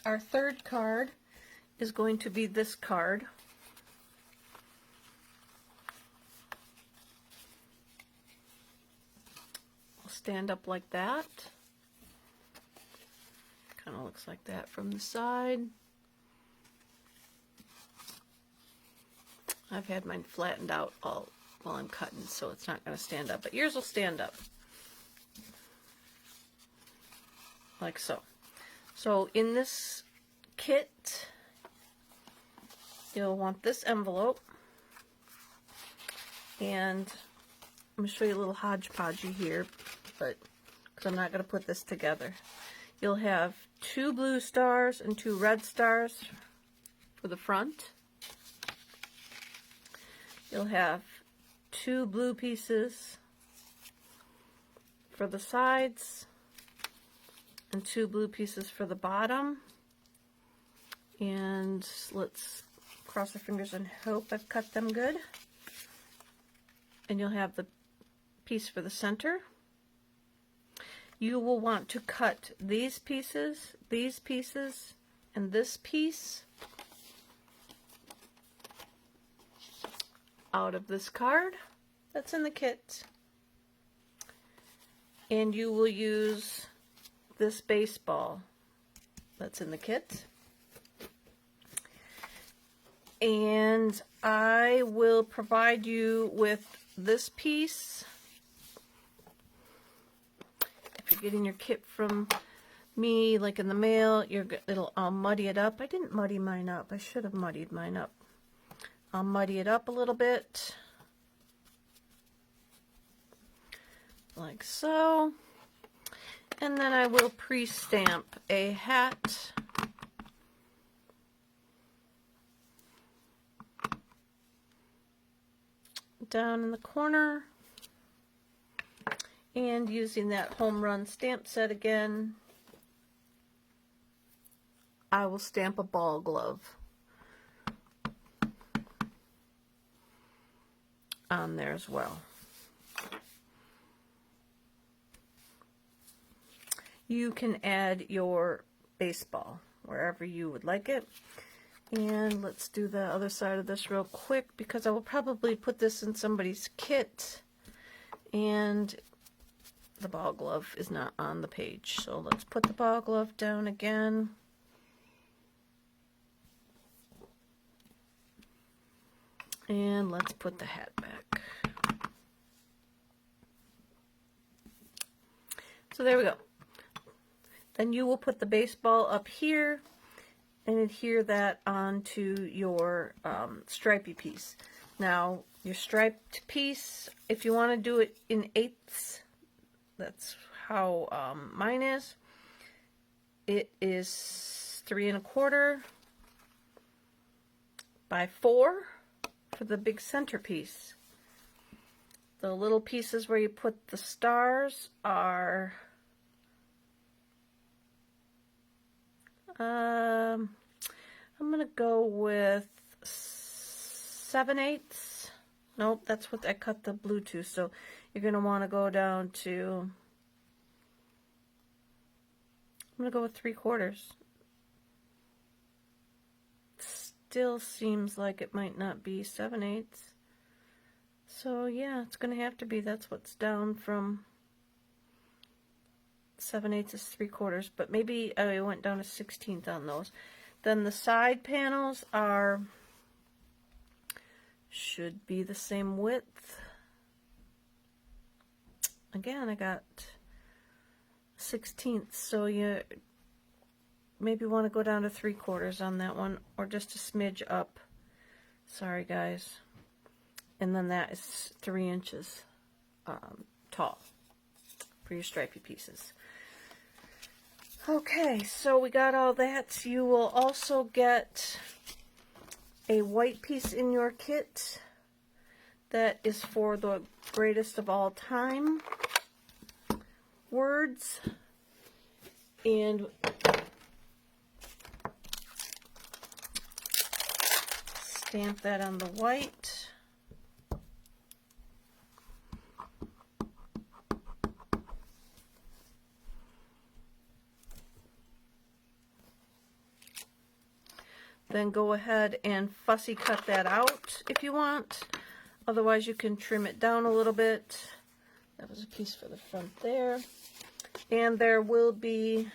our third card is going to be this card. I'll stand up like that. Kind of looks like that from the side. I've had mine flattened out all while I'm cutting, so it's not going to stand up, but yours will stand up. Like so. So in this kit, you'll want this envelope, and I'm going to show you a little hodgepodge here, but because I'm not going to put this together. You'll have 2 blue stars and 2 red stars for the front. You'll have 2 blue pieces for the sides and 2 blue pieces for the bottom. And let's cross our fingers and hope I've cut them good. And you'll have the piece for the center. You will want to cut these pieces, and this piece out of this card that's in the kit. And you will use this baseball that's in the kit. And I will provide you with this piece. If you're getting your kit from me, like in the mail, I'll muddy it up. I didn't muddy mine up. I should have muddied mine up. I'll muddy it up a little bit, like so, and then I will pre-stamp a hat down in the corner, and using that home run stamp set again, I will stamp a ball glove on there as well. You can add your baseball wherever you would like it. And let's do the other side of this real quick, because I will probably put this in somebody's kit and the ball glove is not on the page. So let's put the ball glove down again. And let's put the hat back. So there we go. Then you will put the baseball up here and adhere that onto your stripy piece. Now, your striped piece, if you want to do it in 1/8, that's how mine is. It is 3 1/4 by 4 for the big centerpiece. The little pieces where you put the stars are I'm gonna go with 7/8. Nope, that's what I cut the blue to. So you're gonna want to go down to, I'm gonna go with 3/4. Still seems like it might not be 7/8. So yeah, it's gonna have to be. That's what's down from 7/8 is 3/4, but maybe I went down to 1/16 on those. Then the side panels should be the same width. Again, I got 1/16, so you maybe want to go down to 3/4 on that one, or just a smidge up. Sorry guys. And then that is 3 inches tall for your stripy pieces. Okay, so we got all that. You will also get a white piece in your kit that is for the greatest of all time words. And stamp that on the white. then go ahead and fussy cut that out if you want. Otherwise, you can trim it down a little bit. That was a piece for the front there. And there will be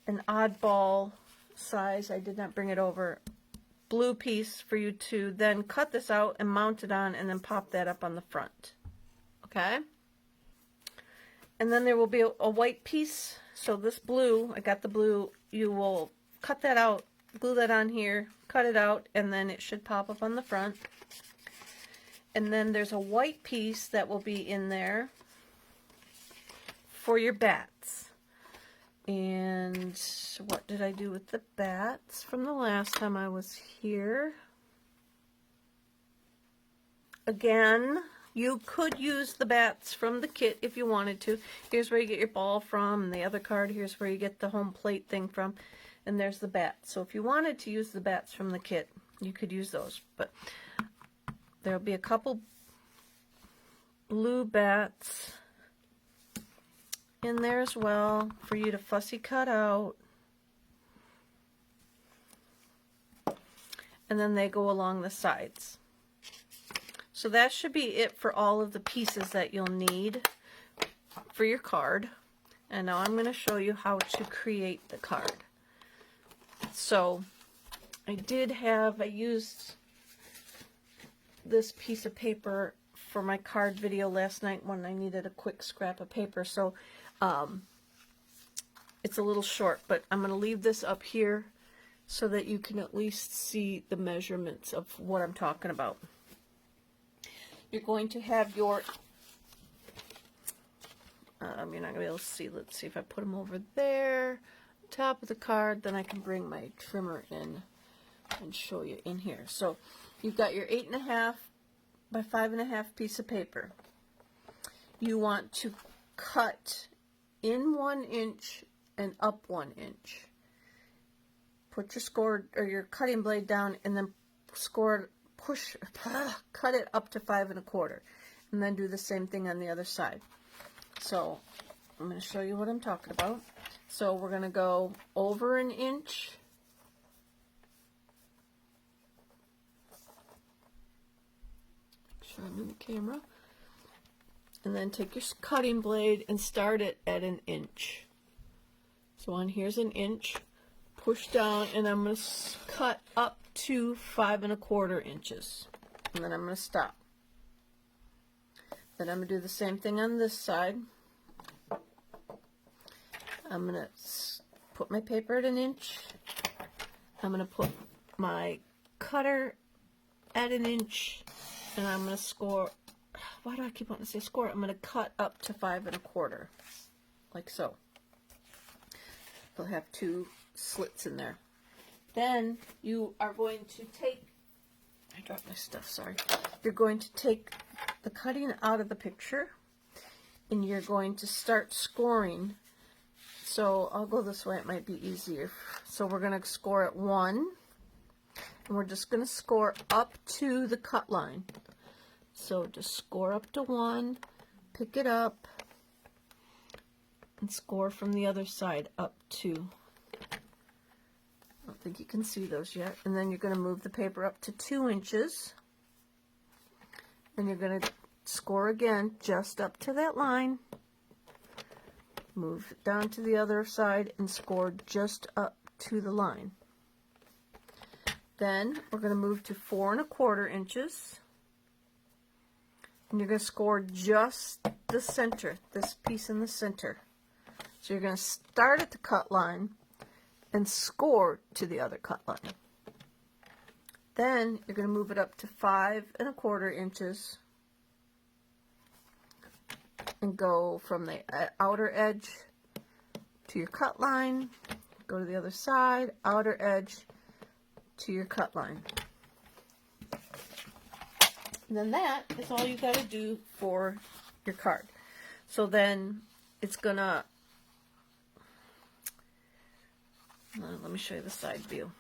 an oddball size, I did not bring it over, blue piece for you to then cut this out and mount it on and then pop that up on the front. Okay? And then there will be a white piece. So this blue, I got the blue, you will cut that out, glue that on here, cut it out, and then it should pop up on the front. And then there's a white piece that will be in there for your bats. And what did I do with the bats from the last time I was here? Again, you could use the bats from the kit if you wanted to. Here's where you get your ball from, and the other card, here's where you get the home plate thing from, and there's the bats. So if you wanted to use the bats from the kit, you could use those. But there'll be a couple blue bats in there as well for you to fussy cut out. And then they go along the sides. So that should be it for all of the pieces that you'll need for your card. And now I'm going to show you how to create the card. So I used this piece of paper for my card video last night when I needed a quick scrap of paper. So it's a little short, but I'm going to leave this up here so that you can at least see the measurements of what I'm talking about. You're going to have your, you're not going to be able to see, let's see if I put them over there, top of the card, then I can bring my trimmer in and show you in here. So you've got your 8.5 by 5.5 piece of paper. You want to cut in 1 inch and up 1 inch. Put your score or your cutting blade down and then cut it up to 5 1/4, and then do the same thing on the other side. So I'm going to show you what I'm talking about. So we're going to go over 1 inch, show I'm in the camera, and then take your cutting blade and start it at 1 inch. So on here's 1 inch, push down, and I'm going to cut up to 5 1/4 inches, and then I'm going to stop. Then I'm going to do the same thing on this side. I'm going to put my paper at 1 inch. I'm going to put my cutter at 1 inch, and I'm going to score. Why do I keep wanting to say score? I'm going to cut up to 5 1/4, like so. They'll have 2 slits in there. Then you are going to take, I dropped my stuff, sorry. You're going to take the cutting out of the picture, and you're going to start scoring. So I'll go this way, it might be easier. So we're going to score at 1, and we're just going to score up to the cut line. So just score up to 1, pick it up, and score from the other side up to, I don't think you can see those yet. And then you're going to move the paper up to 2 inches. And you're going to score again just up to that line. Move it down to the other side and score just up to the line. Then we're going to move to 4 1/4 inches. And you're going to score just the center, this piece in the center. So you're going to start at the cut line and score to the other cut line. Then you're going to move it up to 5 1/4 inches and go from the outer edge to your cut line, go to the other side, outer edge to your cut line. And then that is all you got to do for your card. So then it's going to, let me show you the side view.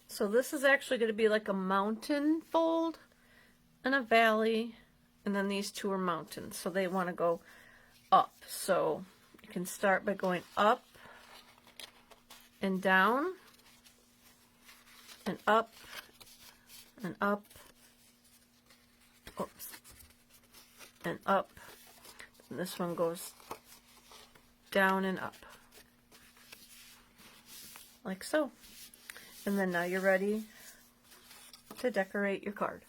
So this is actually going to be like a mountain fold and a valley, and then these two are mountains, so they want to go up. So you can start by going up and down and up and up, oops, and up, and this one goes down and up, like so. And then now you're ready to decorate your card.